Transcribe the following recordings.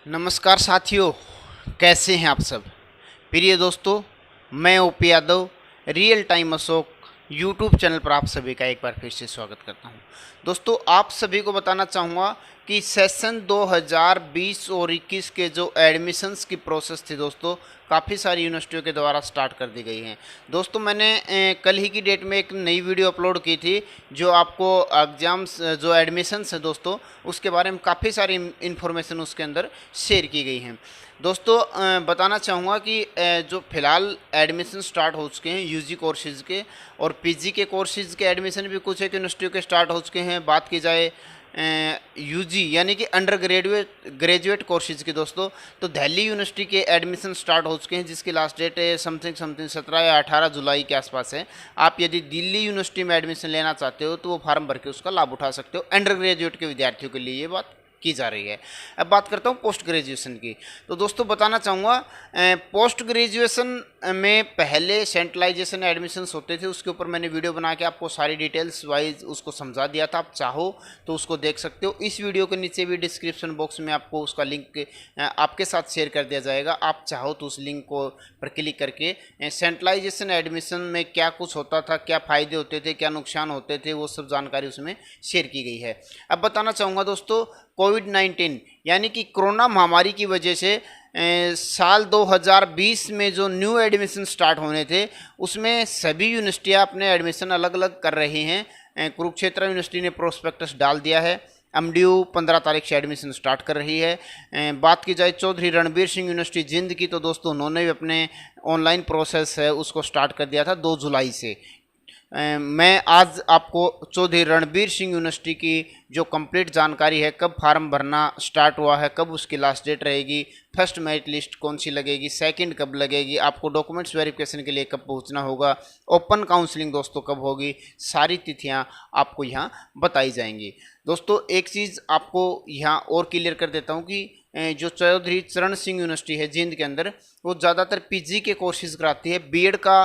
नमस्कार साथियों, कैसे हैं आप सब। प्रिय दोस्तों, मैं OP Yadav real time Ashok YouTube channel पर आप सभी का एक बार फिर से स्वागत करता हूं। दोस्तों, आप सभी को बताना चाहूँगा कि सेशन 2020 और 21 के जो एडमिशन्स की प्रोसेस थी दोस्तों, काफ़ी सारी यूनिवर्सिटियों के द्वारा स्टार्ट कर दी गई हैं। दोस्तों, मैंने कल ही की डेट में एक नई वीडियो अपलोड की थी जो आपको एग्ज़ाम्स जो एडमिशन्स है दोस्तों, उसके बारे में काफ़ी सारी इन्फॉर्मेशन उसके अंदर शेयर की गई हैं। दोस्तों, बताना चाहूँगा कि जो फ़िलहाल एडमिशन स्टार्ट हो चुके हैं यूजी कोर्सेज़ के, और पीजी के कोर्सेज़ के एडमिशन भी कुछ एक यूनिवर्सिटियों के स्टार्ट हो चुके हैं। बात की जाए यूजी यानी कि अंडर ग्रेजुएट कोर्सेज़ की दोस्तों, तो दिल्ली यूनिवर्सिटी के एडमिशन स्टार्ट हो चुके हैं, जिसकी लास्ट डेट है समथिंग 17 या 18 जुलाई के आसपास है। आप यदि दिल्ली यूनिवर्सिटी में एडमिशन लेना चाहते हो तो वो फार्म भर के उसका लाभ उठा सकते हो। अंडर ग्रेजुएट के विद्यार्थियों के लिए ये बात की जा रही है। अब बात करता हूँ पोस्ट ग्रेजुएशन की। तो दोस्तों, बताना चाहूँगा पोस्ट ग्रेजुएशन में पहले सेंट्रलाइजेशन एडमिशन्स होते थे, उसके ऊपर मैंने वीडियो बना के आपको सारी डिटेल्स वाइज उसको समझा दिया था। आप चाहो तो उसको देख सकते हो। इस वीडियो के नीचे भी डिस्क्रिप्शन बॉक्स में आपको उसका लिंक आपके साथ शेयर कर दिया जाएगा। आप चाहो तो उस लिंक को पर क्लिक करके सेंट्रलाइजेशन एडमिशन में क्या कुछ होता था, क्या फ़ायदे होते थे, क्या नुकसान होते थे, वो सब जानकारी उसमें शेयर की गई है। अब बताना चाहूँगा दोस्तों, कोविड-19 यानी कि कोरोना महामारी की वजह से साल 2020 में जो न्यू एडमिशन स्टार्ट होने थे, उसमें सभी यूनिवर्सिटियाँ अपने एडमिशन अलग अलग कर रही हैं। कुरुक्षेत्र यूनिवर्सिटी ने प्रोस्पेक्टस डाल दिया है। एमडीयू 15 तारीख से एडमिशन स्टार्ट कर रही है। बात की जाए चौधरी रणबीर सिंह यूनिवर्सिटी जिंद की, तो दोस्तों उन्होंने भी अपने ऑनलाइन प्रोसेस है उसको स्टार्ट कर दिया था 2 जुलाई से। मैं आज आपको चौधरी रणबीर सिंह यूनिवर्सिटी की जो कंप्लीट जानकारी है, कब फार्म भरना स्टार्ट हुआ है, कब उसकी लास्ट डेट रहेगी, फर्स्ट मेरिट लिस्ट कौन सी लगेगी, सेकंड कब लगेगी, आपको डॉक्यूमेंट्स वेरिफिकेशन के लिए कब पहुंचना होगा, ओपन काउंसलिंग दोस्तों कब होगी, सारी तिथियां आपको यहाँ बताई जाएंगी। दोस्तों, एक चीज़ आपको यहाँ और क्लियर कर देता हूँ कि जो चौधरी चरण सिंह यूनिवर्सिटी है जिंद के अंदर, वो ज़्यादातर पीजी के कोर्सेज़ कराती है। बीएड का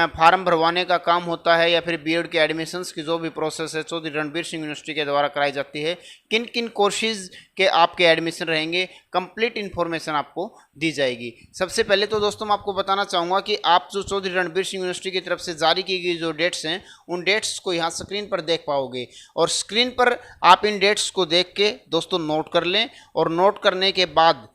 फार्म भरवाने का काम होता है या फिर बीएड के एडमिशन्स की जो भी प्रोसेस है चौधरी रणबीर सिंह यूनिवर्सिटी के द्वारा कराई जाती है। किन किन कोर्सेज़ के आपके एडमिशन रहेंगे, कंप्लीट इन्फॉर्मेशन आपको दी जाएगी। सबसे पहले तो दोस्तों मैं आपको बताना चाहूँगा कि आप जो चौधरी रणबीर सिंह यूनिवर्सिटी की तरफ से जारी की गई जो डेट्स हैं, उन डेट्स को यहाँ स्क्रीन पर देख पाओगे, और स्क्रीन पर आप इन डेट्स को देख के दोस्तों नोट कर लें, और नोट करने के बाद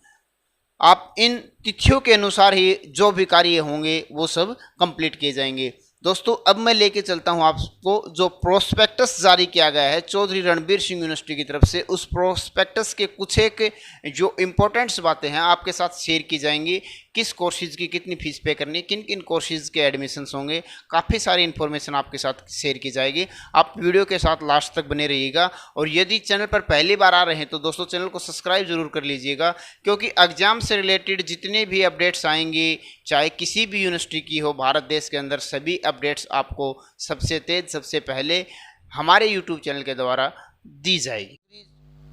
आप इन तिथियों के अनुसार ही जो भी कार्य होंगे वो सब कंप्लीट किए जाएंगे। दोस्तों, अब मैं लेके चलता हूं आपको जो प्रोस्पेक्टस जारी किया गया है चौधरी रणबीर सिंह यूनिवर्सिटी की तरफ से। उस प्रोस्पेक्टस के कुछ एक जो इंपॉर्टेंट्स बातें हैं आपके साथ शेयर की जाएंगी। किस कोर्सेज़ की कितनी फीस पे करनी, किन किन कोर्सेज़ के एडमिशन्स होंगे, काफ़ी सारी इन्फॉर्मेशन आपके साथ शेयर की जाएगी। आप वीडियो के साथ लास्ट तक बने रहिएगा। और यदि चैनल पर पहली बार आ रहे हैं तो दोस्तों चैनल को सब्सक्राइब जरूर कर लीजिएगा, क्योंकि एग्जाम से रिलेटेड जितने भी अपडेट्स आएंगी, चाहे किसी भी यूनिवर्सिटी की हो भारत देश के अंदर, सभी अपडेट्स आपको सबसे तेज सबसे पहले हमारे यूट्यूब चैनल के द्वारा दी जाएगी।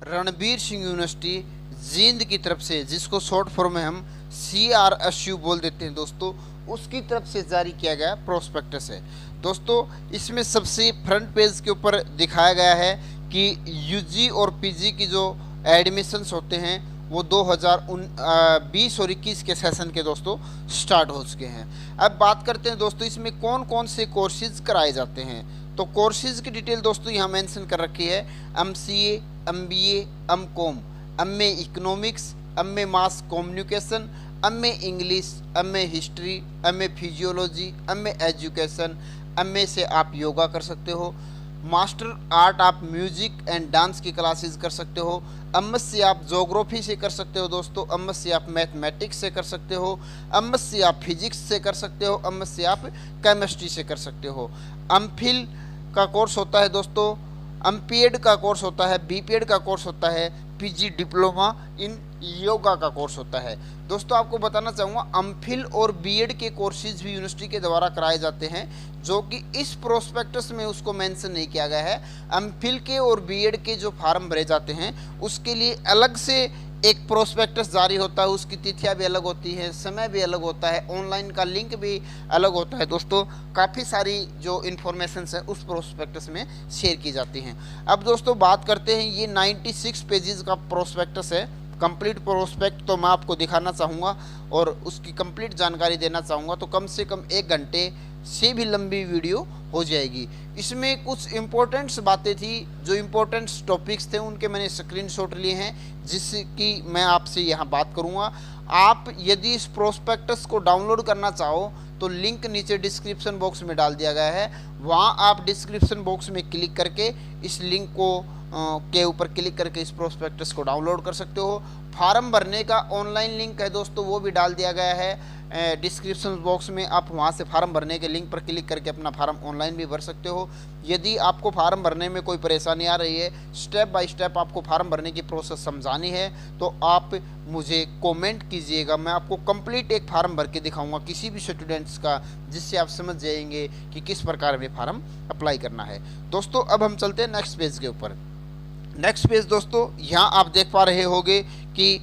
रणबीर सिंह यूनिवर्सिटी जींद की तरफ से, जिसको शॉर्ट फॉर्म में हम CRSU बोल देते हैं दोस्तों, उसकी तरफ से जारी किया गया प्रोस्पेक्टस है। दोस्तों, इसमें सबसे फ्रंट पेज के ऊपर दिखाया गया है कि यूजी और पीजी की जो एडमिशन्स होते हैं वो 2020 और 21 के सेशन के दोस्तों स्टार्ट हो चुके हैं। अब बात करते हैं दोस्तों इसमें कौन कौन से कोर्सेज कराए जाते हैं। तो कोर्सेज की डिटेल दोस्तों यहाँ मेंशन कर रखी है। MCA, MBA, MCOM, MA economics, MA mass communication, MA English, MA history, MA physiology, MA education, MA से आप योगा कर सकते हो, मास्टर आर्ट आप म्यूजिक एंड डांस की क्लासेस कर सकते हो, MSc आप जोग्राफी से कर सकते हो दोस्तों, MSc आप मैथमेटिक्स से कर सकते हो, MSc आप फिजिक्स से कर सकते हो, MSc आप केमिस्ट्री से कर सकते हो। MPhil का कोर्स होता है दोस्तों, MPEd का कोर्स होता है, BPEd का कोर्स होता है, PG डिप्लोमा इन योगा का कोर्स होता है। दोस्तों, आपको बताना चाहूँगा MPhil और BEd के कोर्सेज भी यूनिवर्सिटी के द्वारा कराए जाते हैं, जो कि इस प्रोस्पेक्टस में उसको मेंशन नहीं किया गया है। MPhil के और BEd के जो फार्म भरे जाते हैं उसके लिए अलग से एक प्रोस्पेक्टस जारी होता है, उसकी तिथियां भी अलग होती हैं, समय भी अलग होता है, ऑनलाइन का लिंक भी अलग होता है। दोस्तों, काफ़ी सारी जो इन्फॉर्मेशंस है उस प्रोस्पेक्टस में शेयर की जाती हैं। अब दोस्तों बात करते हैं, ये 96 पेजेस का प्रोस्पेक्टस है कंप्लीट प्रोस्पेक्ट तो मैं आपको दिखाना चाहूँगा और उसकी कंप्लीट जानकारी देना चाहूँगा, तो कम से कम 1 घंटे से भी लंबी वीडियो हो जाएगी। इसमें कुछ इम्पोर्टेंट्स बातें थी, जो इम्पोर्टेंट्स टॉपिक्स थे उनके मैंने स्क्रीनशॉट लिए हैं, जिसकी मैं आपसे यहाँ बात करूँगा। आप यदि इस प्रोस्पेक्टस को डाउनलोड करना चाहो तो लिंक नीचे डिस्क्रिप्शन बॉक्स में डाल दिया गया है, वहाँ आप डिस्क्रिप्शन बॉक्स में क्लिक करके इस लिंक को के ऊपर क्लिक करके इस प्रोस्पेक्टस को डाउनलोड कर सकते हो। फार्म भरने का ऑनलाइन लिंक है दोस्तों, वो भी डाल दिया गया है डिस्क्रिप्शन बॉक्स में। आप वहां से फार्म भरने के लिंक पर क्लिक करके अपना फार्म ऑनलाइन भी भर सकते हो। यदि आपको फार्म भरने में कोई परेशानी आ रही है, स्टेप बाय स्टेप आपको फार्म भरने की प्रोसेस समझानी है, तो आप मुझे कमेंट कीजिएगा। मैं आपको कंप्लीट एक फार्म भर के दिखाऊंगा किसी भी स्टूडेंट्स का, जिससे आप समझ जाएंगे कि किस प्रकार में फार्म अप्लाई करना है। दोस्तों अब हम चलते हैं नेक्स्ट पेज के ऊपर। नेक्स्ट पेज दोस्तों, यहाँ आप देख पा रहे होंगे कि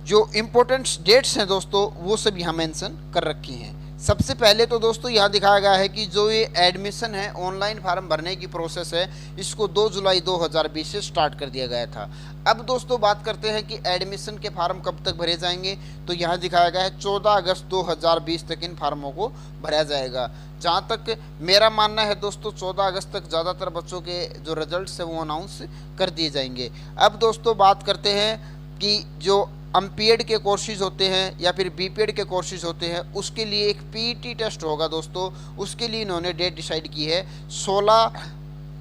जो इम्पोर्टेंट डेट्स हैं दोस्तों वो सब यहाँ मेंशन कर रखी हैं। सबसे पहले तो दोस्तों यहाँ दिखाया गया है कि जो ये एडमिशन है, ऑनलाइन फार्म भरने की प्रोसेस है, इसको 2 जुलाई 2020 से स्टार्ट कर दिया गया था। अब दोस्तों बात करते हैं कि एडमिशन के फार्म कब तक भरे जाएंगे, तो यहाँ दिखाया गया है 14 अगस्त 2020 तक इन फार्मों को भरा जाएगा। जहाँ तक मेरा मानना है दोस्तों, 14 अगस्त तक ज़्यादातर बच्चों के जो रिजल्ट्स हैं वो अनाउंस कर दिए जाएंगे। अब दोस्तों बात करते हैं कि जो एमपीएड के कोर्सेज होते हैं या फिर बीपीएड के कोर्सेज होते हैं, उसके लिए एक पीईटी टेस्ट होगा दोस्तों। उसके लिए इन्होंने डेट डिसाइड की है 16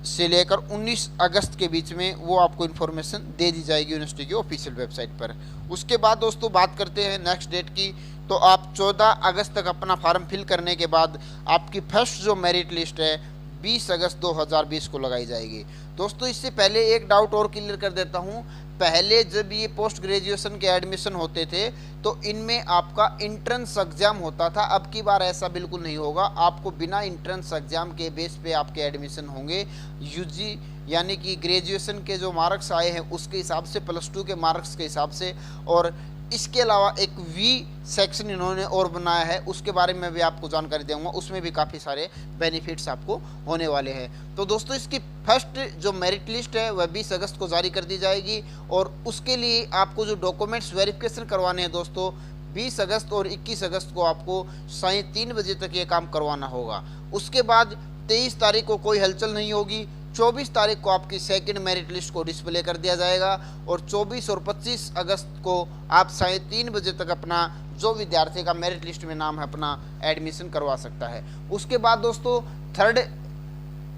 से लेकर 19 अगस्त के बीच में, वो आपको इन्फॉर्मेशन दे दी जाएगी यूनिवर्सिटी की ऑफिशियल वेबसाइट पर। उसके बाद दोस्तों बात करते हैं नेक्स्ट डेट की, तो आप 14 अगस्त तक अपना फॉर्म फिल करने के बाद आपकी फर्स्ट जो मेरिट लिस्ट है 20 अगस्त 2020 को लगाई जाएगी। दोस्तों इससे पहले एक डाउट और क्लियर कर देता हूँ। पहले जब ये पोस्ट ग्रेजुएशन के एडमिशन होते थे तो इनमें आपका इंट्रेंस एग्जाम होता था। अब की बार ऐसा बिल्कुल नहीं होगा, आपको बिना इंट्रेंस एग्जाम के बेस पे आपके एडमिशन होंगे। यूजी यानी कि ग्रेजुएशन के जो मार्क्स आए हैं उसके हिसाब से, +2 के मार्क्स के हिसाब से, और इसके अलावा एक वी सेक्शन इन्होंने और बनाया है, उसके बारे में भी आपको जानकारी दूंगा। उसमें भी काफ़ी सारे बेनिफिट्स आपको होने वाले हैं। तो दोस्तों इसकी फर्स्ट जो मेरिट लिस्ट है वह 20 अगस्त को जारी कर दी जाएगी, और उसके लिए आपको जो डॉक्यूमेंट्स वेरिफिकेशन करवाने हैं दोस्तों, 20 अगस्त और 21 अगस्त को आपको 3:30 बजे तक ये काम करवाना होगा। उसके बाद 23 तारीख को कोई हलचल नहीं होगी। 24 तारीख को आपकी सेकंड मेरिट लिस्ट को डिस्प्ले कर दिया जाएगा, और 24 और 25 अगस्त को आप 3:30 बजे तक अपना जो विद्यार्थी का मेरिट लिस्ट में नाम है अपना एडमिशन करवा सकता है। उसके बाद दोस्तों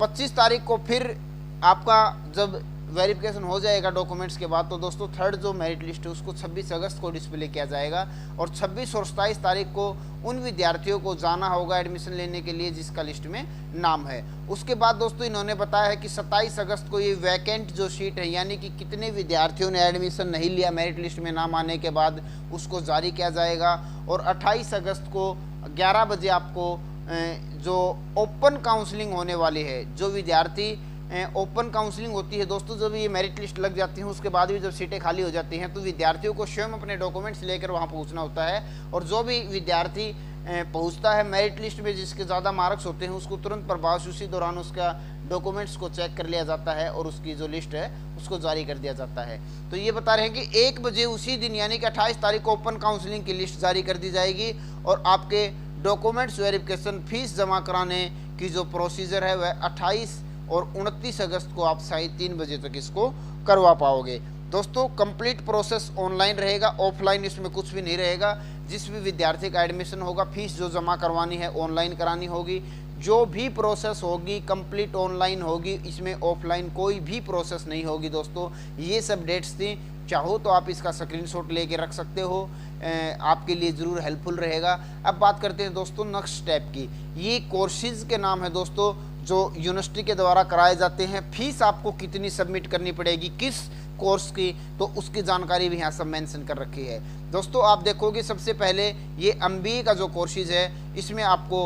25 तारीख को फिर आपका जब वेरिफिकेशन हो जाएगा डॉक्यूमेंट्स के बाद, तो दोस्तों थर्ड जो मेरिट लिस्ट है उसको 26 अगस्त को डिस्प्ले किया जाएगा, और 26 और 27 तारीख को उन विद्यार्थियों को जाना होगा एडमिशन लेने के लिए जिसका लिस्ट में नाम है। उसके बाद दोस्तों इन्होंने बताया है कि 27 अगस्त को ये वैकेंट जो सीट है, यानी कि कितने विद्यार्थियों ने एडमिशन नहीं लिया मेरिट लिस्ट में नाम आने के बाद, उसको जारी किया जाएगा। और 28 अगस्त को 11 बजे आपको जो ओपन काउंसलिंग होने वाली है, जो विद्यार्थी ओपन काउंसलिंग होती है दोस्तों, जब ये मेरिट लिस्ट लग जाती है उसके बाद भी जब सीटें खाली हो जाती हैं तो विद्यार्थियों को स्वयं अपने डॉक्यूमेंट्स लेकर वहां पहुंचना होता है, और जो भी विद्यार्थी पहुंचता है मेरिट लिस्ट में जिसके ज़्यादा मार्क्स होते हैं उसको तुरंत प्रभाव उसी दौरान उसका डॉक्यूमेंट्स को चेक कर लिया जाता है और उसकी जो लिस्ट है उसको जारी कर दिया जाता है। तो ये बता रहे हैं कि 1 बजे उसी दिन यानी कि 28 तारीख को ओपन काउंसलिंग की लिस्ट जारी कर दी जाएगी, और आपके डॉक्यूमेंट्स वेरिफिकेशन फीस जमा कराने की जो प्रोसीजर है वह 28 और 29 अगस्त को आप 3:30 बजे तक इसको करवा पाओगे। दोस्तों कंप्लीट प्रोसेस ऑनलाइन रहेगा, ऑफलाइन इसमें कुछ भी नहीं रहेगा। जिस भी विद्यार्थी का एडमिशन होगा, फीस जो जमा करवानी है ऑनलाइन करानी होगी। जो भी प्रोसेस होगी कंप्लीट ऑनलाइन होगी, इसमें ऑफलाइन कोई भी प्रोसेस नहीं होगी। दोस्तों ये सब डेट्स थी, चाहो तो आप इसका स्क्रीनशॉट लेके रख सकते हो, आपके लिए ज़रूर हेल्पफुल रहेगा। अब बात करते हैं दोस्तों नेक्स्ट स्टेप की। ये कोर्सेज के नाम है दोस्तों जो यूनिवर्सिटी के द्वारा कराए जाते हैं। फीस आपको कितनी सबमिट करनी पड़ेगी किस कोर्स की, तो उसकी जानकारी भी यहाँ सब मेंशन कर रखी है। दोस्तों आप देखोगे सबसे पहले ये MBA का जो कोर्सेज है इसमें आपको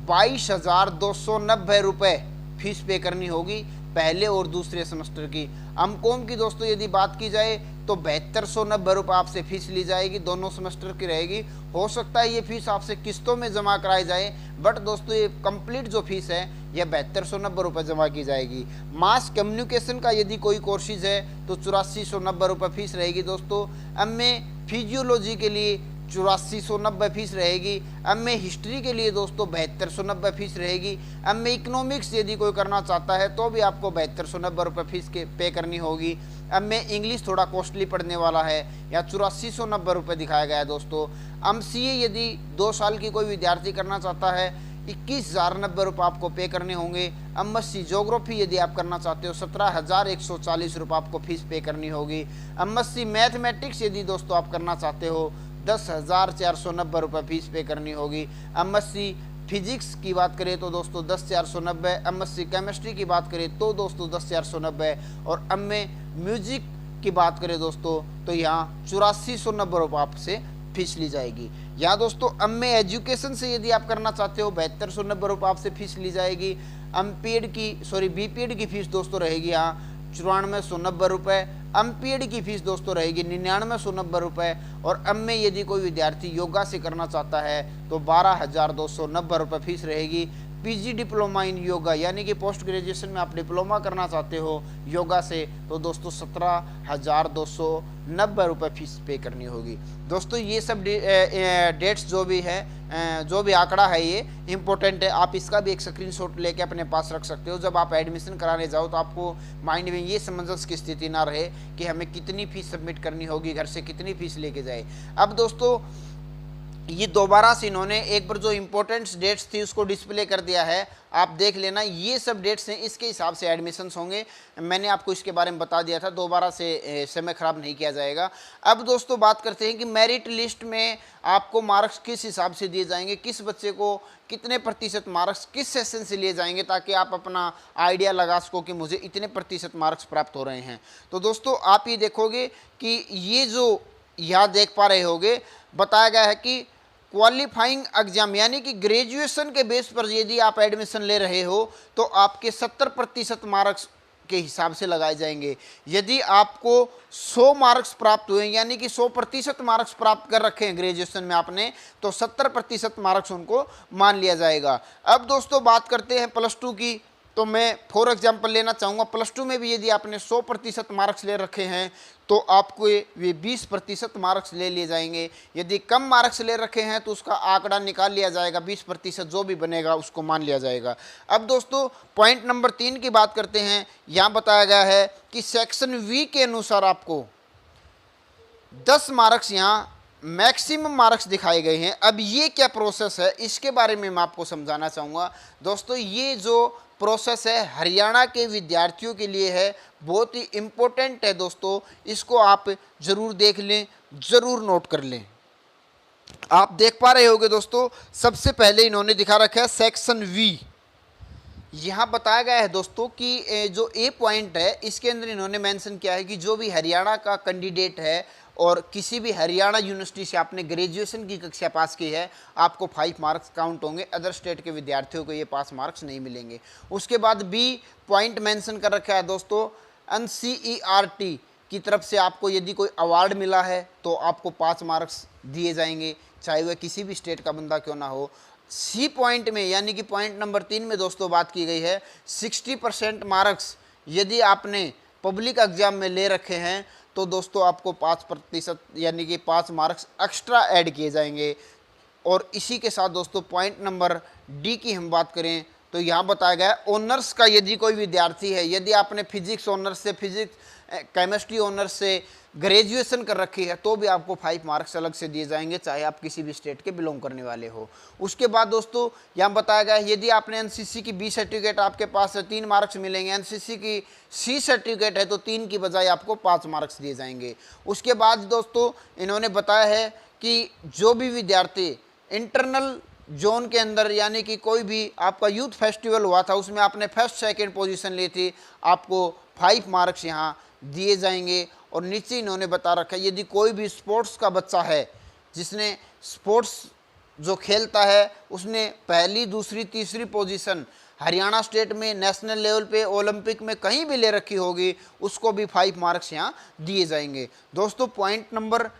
22,290 रुपये फीस पे करनी होगी पहले और दूसरे सेमेस्टर की। एमकॉम की दोस्तों यदि बात की जाए तो 7290 रुपये आपसे फीस ली जाएगी, दोनों सेमेस्टर की रहेगी। हो सकता है ये फीस आपसे किस्तों में जमा कराई जाए, बट दोस्तों ये कंप्लीट जो फीस है यह 7290 रुपये जमा की जाएगी। मास कम्युनिकेशन का यदि कोई कोर्सेज है तो 8490 रुपये फीस रहेगी दोस्तों। एमए फिजियोलॉजी के लिए 8490 फीस रहेगी। एमए हिस्ट्री के लिए दोस्तों 7290 फीस रहेगी। एमए इकोनॉमिक्स यदि कोई करना चाहता है तो भी आपको 7290 रुपये फीस के पे करनी होगी। एमए इंग्लिश थोड़ा कॉस्टली पड़ने वाला है, या 8490 रुपये दिखाया गया है दोस्तों। एमसीए यदि 2 साल की कोई विद्यार्थी करना चाहता है 21,090 रुपये आपको पे करने होंगे। एमएससी ज्योग्राफी यदि आप करना चाहते हो 17,140 रुपये आपको फीस पे करनी होगी। एमएससी मैथमेटिक्स यदि दोस्तों आप करना चाहते हो 10,490 रुपये फीस पे करनी होगी। एमएससी फिजिक्स की बात करें तो दोस्तों 10,490। एमएससी केमिस्ट्री की बात करें तो दोस्तों 10,490। और एमए म्यूजिक की बात करें दोस्तों तो यहाँ 8490 रुपये आपसे फीस ली जाएगी। यहाँ दोस्तों एमए एजुकेशन से यदि आप करना चाहते हो 7290 रुपये आपसे फीस ली जाएगी। बीपीएड की फीस दोस्तों रहेगी यहाँ 9490 रुपये। एमपीएड की फीस दोस्तों रहेगी 9990 रुपये। और एमए यदि कोई विद्यार्थी योगा से करना चाहता है तो 12,290 रुपये फीस रहेगी। पीजी डिप्लोमा इन योगा यानी कि पोस्ट ग्रेजुएशन में आप डिप्लोमा करना चाहते हो योगा से तो दोस्तों 17,290 रुपये फीस पे करनी होगी। दोस्तों ये सब डेट्स जो भी है, जो भी आंकड़ा है ये इम्पोर्टेंट है, आप इसका भी एक स्क्रीनशॉट लेके अपने पास रख सकते हो। जब आप एडमिशन कराने जाओ तो आपको माइंड में ये समंजस की स्थिति ना रहे कि हमें कितनी फीस सबमिट करनी होगी, घर से कितनी फीस लेके जाए। अब दोस्तों ये दोबारा से इन्होंने एक बार जो इम्पोर्टेंट डेट्स थी उसको डिस्प्ले कर दिया है, आप देख लेना। ये सब डेट्स हैं, इसके हिसाब से एडमिशन्स होंगे। मैंने आपको इसके बारे में बता दिया था, दोबारा से समय खराब नहीं किया जाएगा। अब दोस्तों बात करते हैं कि मेरिट लिस्ट में आपको मार्क्स किस हिसाब से दिए जाएंगे, किस बच्चे को कितने प्रतिशत मार्क्स किस सेशन से लिए जाएंगे, ताकि आप अपना आइडिया लगा सको कि मुझे इतने प्रतिशत मार्क्स प्राप्त हो रहे हैं। तो दोस्तों आप ये देखोगे कि ये जो यहाँ देख पा रहे होगे बताया गया है कि क्वालिफाइंग एग्जाम यानी कि ग्रेजुएशन के बेस पर यदि आप एडमिशन ले रहे हो तो आपके 70% मार्क्स के हिसाब से लगाए जाएंगे। यदि आपको 100 मार्क्स प्राप्त हुए यानी कि 100% मार्क्स प्राप्त कर रखे हैं ग्रेजुएशन में आपने, तो 70% मार्क्स उनको मान लिया जाएगा। अब दोस्तों बात करते हैं प्लस 2 की, तो मैं फॉर एग्जाम्पल लेना चाहूँगा। प्लस 2 में भी यदि आपने 100% मार्क्स ले रखे हैं तो आपको ये 20% मार्क्स ले लिए जाएंगे। यदि कम मार्क्स ले रखे हैं तो उसका आंकड़ा निकाल लिया जाएगा, 20% जो भी बनेगा उसको मान लिया जाएगा। अब दोस्तों पॉइंट नंबर 3 की बात करते हैं। यहाँ बताया गया है कि सेक्शन वी के अनुसार आपको 10 मार्क्स यहाँ मैक्सिमम मार्क्स दिखाए गए हैं। अब ये क्या प्रोसेस है इसके बारे में मैं आपको समझाना चाहूँगा। दोस्तों ये जो प्रोसेस है हरियाणा के विद्यार्थियों के लिए है, बहुत ही इम्पोर्टेंट है दोस्तों, इसको आप ज़रूर देख लें, ज़रूर नोट कर लें। आप देख पा रहे होंगे दोस्तों, सबसे पहले इन्होंने दिखा रखा है सेक्शन वी। यहाँ बताया गया है दोस्तों कि जो ए पॉइंट है इसके अंदर इन्होंने मेंशन किया है कि जो भी हरियाणा का कैंडिडेट है और किसी भी हरियाणा यूनिवर्सिटी से आपने ग्रेजुएशन की कक्षा पास की है, आपको 5 मार्क्स काउंट होंगे। अदर स्टेट के विद्यार्थियों को ये 5 मार्क्स नहीं मिलेंगे। उसके बाद बी पॉइंट मेंशन कर रखा है दोस्तों, NCERT की तरफ से आपको यदि कोई अवार्ड मिला है तो आपको 5 मार्क्स दिए जाएंगे, चाहे वह किसी भी स्टेट का बंदा क्यों ना हो। सी पॉइंट में यानी कि पॉइंट नंबर 3 में दोस्तों बात की गई है 60% मार्क्स यदि आपने पब्लिक एग्जाम में ले रखे हैं तो दोस्तों आपको 5% यानी कि 5 मार्क्स एक्स्ट्रा ऐड किए जाएंगे। और इसी के साथ दोस्तों पॉइंट नंबर डी की हम बात करें तो यहाँ बताया गया है ऑनर्स का यदि कोई विद्यार्थी है, यदि आपने फिजिक्स ऑनर्स से केमिस्ट्री ऑनर्स से ग्रेजुएशन कर रखी है तो भी आपको 5 मार्क्स अलग से दिए जाएंगे, चाहे आप किसी भी स्टेट के बिलोंग करने वाले हो। उसके बाद दोस्तों यहाँ बताया गया है यदि आपने एनसीसी की बी सर्टिफिकेट आपके पास है 3 मार्क्स मिलेंगे, एनसीसी की सी सर्टिफिकेट है तो 3 की बजाय आपको 5 मार्क्स दिए जाएंगे। उसके बाद दोस्तों इन्होंने बताया है कि जो भी विद्यार्थी इंटरनल जोन के अंदर यानी कि कोई भी आपका यूथ फेस्टिवल हुआ था उसमें आपने फर्स्ट सेकंड पोजीशन ली थी, आपको 5 मार्क्स यहाँ दिए जाएंगे। और नीचे इन्होंने बता रखा है यदि कोई भी स्पोर्ट्स का बच्चा है जिसने स्पोर्ट्स जो खेलता है उसने पहली दूसरी तीसरी पोजीशन हरियाणा स्टेट में नेशनल लेवल पे ओलंपिक में कहीं भी ले रखी होगी उसको भी 5 मार्क्स यहाँ दिए जाएंगे। दोस्तों पॉइंट नंबर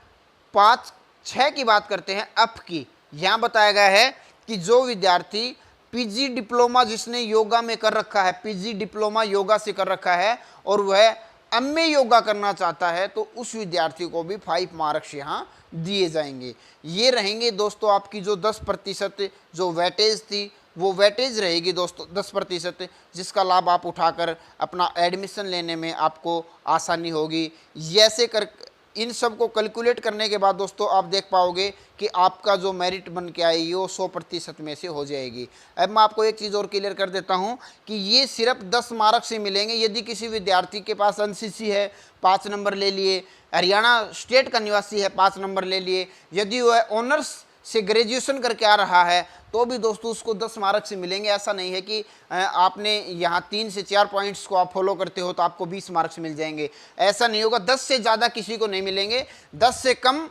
5-6 की बात करते हैं अप की। यहाँ बताया गया है कि जो विद्यार्थी पीजी डिप्लोमा जिसने योगा में कर रखा है, पीजी डिप्लोमा योगा से कर रखा है और वह एमए योगा करना चाहता है, तो उस विद्यार्थी को भी 5 मार्क्स यहाँ दिए जाएंगे। ये रहेंगे दोस्तों आपकी जो 10% जो वेटेज थी वो वेटेज रहेगी दोस्तों 10%, जिसका लाभ आप उठाकर अपना एडमिशन लेने में आपको आसानी होगी। ऐसे कर इन सब को कैलकुलेट करने के बाद दोस्तों आप देख पाओगे कि आपका जो मेरिट बन के आएगी वो 100% में से हो जाएगी। अब मैं आपको एक चीज़ और क्लियर कर देता हूँ कि ये सिर्फ 10 मार्क्स से मिलेंगे। यदि किसी विद्यार्थी के पास एनसीसी है 5 नंबर ले लिए, हरियाणा स्टेट का निवासी है 5 नंबर ले लिए, यदि वह ऑनर्स से ग्रेजुएशन करके आ रहा है तो भी दोस्तों उसको 10 मार्क्स से मिलेंगे। ऐसा नहीं है कि आपने यहाँ 3 से 4 पॉइंट्स को आप फॉलो करते हो तो आपको 20 मार्क्स मिल जाएंगे, ऐसा नहीं होगा। 10 से ज़्यादा किसी को नहीं मिलेंगे, 10 से कम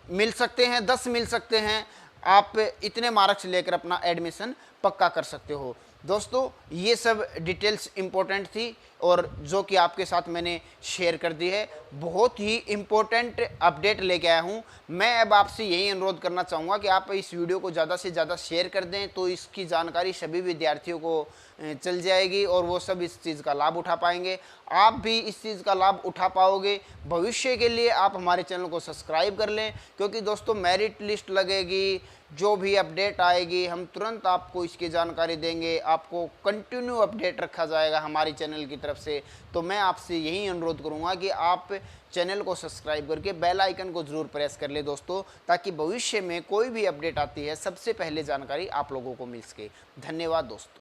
मिल सकते हैं, 10 मिल सकते हैं। आप इतने मार्क्स लेकर अपना एडमिशन पक्का कर सकते हो। दोस्तों ये सब डिटेल्स इम्पोर्टेंट थी और जो कि आपके साथ मैंने शेयर कर दी है। बहुत ही इम्पोर्टेंट अपडेट लेके आया हूँ। मैं अब आपसे यही अनुरोध करना चाहूँगा कि आप इस वीडियो को ज़्यादा से ज़्यादा शेयर कर दें, तो इसकी जानकारी सभी विद्यार्थियों को चल जाएगी और वो सब इस चीज़ का लाभ उठा पाएंगे। आप भी इस चीज़ का लाभ उठा पाओगे। भविष्य के लिए आप हमारे चैनल को सब्सक्राइब कर लें, क्योंकि दोस्तों मेरिट लिस्ट लगेगी, जो भी अपडेट आएगी हम तुरंत आपको इसकी जानकारी देंगे। आपको कंटिन्यू अपडेट रखा जाएगा हमारे चैनल की तरफ से। तो मैं आपसे यही अनुरोध करूंगा कि आप चैनल को सब्सक्राइब करके बेल आइकन को ज़रूर प्रेस कर ले दोस्तों, ताकि भविष्य में कोई भी अपडेट आती है सबसे पहले जानकारी आप लोगों को मिल सके। धन्यवाद दोस्तों।